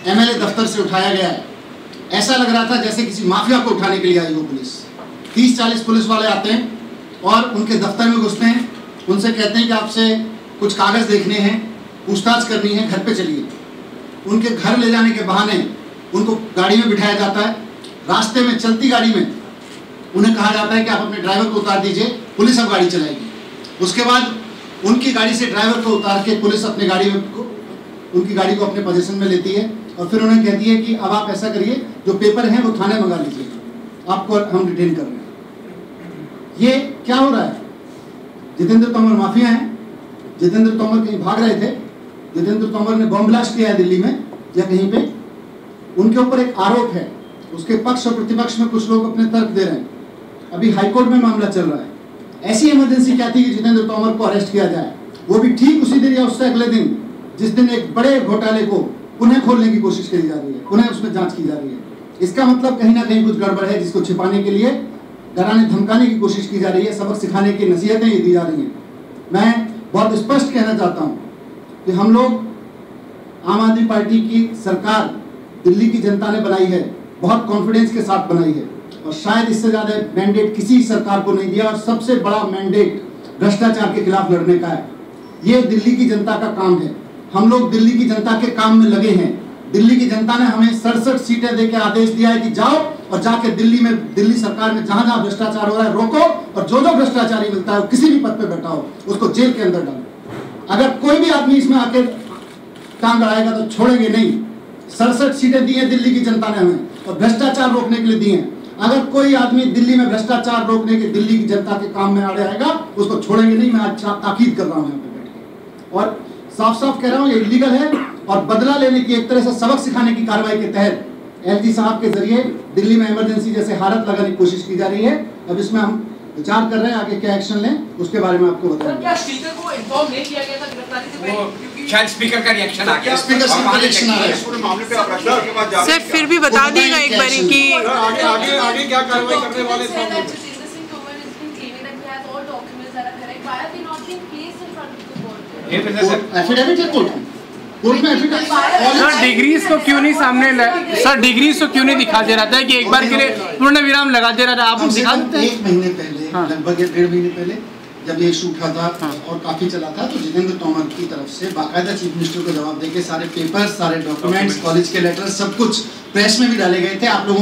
MLA दफ्तर से उठाया गया है। ऐसा लग रहा था जैसे किसी माफिया को उठाने के लिए आई हो पुलिस। 30-40 पुलिस वाले आते हैं और उनके दफ्तर में घुसते हैं, उनसे कहते हैं कि आपसे कुछ कागज़ देखने हैं, पूछताछ करनी है, घर पे चलिए। उनके घर ले जाने के बहाने उनको गाड़ी में बिठाया जाता है। रास्ते में चलती गाड़ी में उन्हें कहा जाता है कि आप अपने ड्राइवर को उतार दीजिए, पुलिस अब गाड़ी चलाएगी। उसके बाद उनकी गाड़ी से ड्राइवर को उतार के पुलिस अपनी गाड़ी में उनकी गाड़ी को अपने पोजीशन में लेती है और फिर उन्हें कहती है कि अब आप ऐसा करिए, जो पेपर हैं वो थाने मंगा लीजिए, आपको हम डिटेन कर रहे हैं। ये क्या हो रहा है? जितेंद्र तोमर माफिया हैं। जितेंद्र तोमर कहीं भाग रहे थे, जितेंद्र तोमर ने बम ब्लास्ट किया है दिल्ली में या कहीं पे, उनके ऊपर एक आरोप है। उसके पक्ष और प्रतिपक्ष में कुछ लोग अपने तर्क दे रहे हैं। अभी हाईकोर्ट में मामला चल रहा है। ऐसी इमरजेंसी क्या थी कि जितेंद्र तोमर को अरेस्ट किया जाए, वो भी ठीक उसी दिन या उससे अगले दिन जिस दिन एक बड़े घोटाले को पुनः खोलने की कोशिश की जा रही है, पुनः उसमें जांच की जा रही है। इसका मतलब कहीं ना कहीं कुछ गड़बड़ है, जिसको छिपाने के लिए डराने धमकाने की कोशिश की जा रही है, सबक सिखाने की नसीहतें ये दी जा रही हैं। मैं बहुत स्पष्ट कहना चाहता हूँ कि हम लोग आम आदमी पार्टी की सरकार दिल्ली की जनता ने बनाई है, बहुत कॉन्फिडेंस के साथ बनाई है और शायद इससे ज़्यादा मैंडेट किसी सरकार को नहीं दिया और सबसे बड़ा मैंडेट भ्रष्टाचार के खिलाफ लड़ने का है। ये दिल्ली की जनता का काम है। हम लोग दिल्ली की जनता के काम में लगे हैं। दिल्ली की जनता ने हमें 67 सीटें देके आदेश दिया है कि जाओ और जाके दिल्ली सरकार में जहां जहां भ्रष्टाचार हो रहा है रोको, और जो जो भ्रष्टाचारी मिलता है किसी भी पद पे बैठा हो उसको जेल के अंदर डालो। अगर कोई भी आदमी इसमें आके काम बढ़ाएगा तो छोड़ेंगे नहीं। 67 सीटें दी हैं दिल्ली की जनता ने हमें और भ्रष्टाचार रोकने के लिए दी हैं। अगर कोई आदमी दिल्ली में भ्रष्टाचार रोकने के दिल्ली की जनता के काम में आड़े आएगा उसको छोड़ेंगे नहीं। मैं आज ताकीद कर रहा हूँ यहाँ पे बैठ के और साफ साफ कह रहा हूँ ये इलीगल है और बदला लेने की, एक तरह से सबक सिखाने की कार्रवाई के तहत एलजी साहब के जरिए दिल्ली में इमरजेंसी जैसे हालत लगाने की कोशिश की जा रही है। अब इसमें हम विचार कर रहे हैं आगे क्या एक्शन लें, उसके बारे में आपको बताएंगे। क्या स्पीकर को इन्फॉर्म नहीं किया गया था गिरफ्तारी से पहले? शायद स्पीकर का रिएक्शन आ गया। स्पीकर का रिएक्शन आ रहा है पूरे मामले पे आप रखने के बाद सर फिर भी बता देगा एक बार कि आगे क्या कार्रवाई करने वाले हैं। एफिडेविट है कोर्ट में सर डिग्रीज को क्यों नहीं सामने सर डिग्रीज को क्यों नहीं दिखा दे रहा था कि एक बार के लिए पूर्ण विराम लगा दे रहा था? आप दिखा देते हैं। 1 महीने पहले, लगभग 1.5 महीने पहले जब ये इशू उठा था और काफी चला था, तो जितेंद्र तोमर की तरफ से बाकायदा चीफ मिनिस्टर को जवाब देके सारे पेपर्स, सारे डॉक्यूमेंट्स, कॉलेज के लेटर, सब कुछ प्रेस में भी डाले गए थे। आप लोगों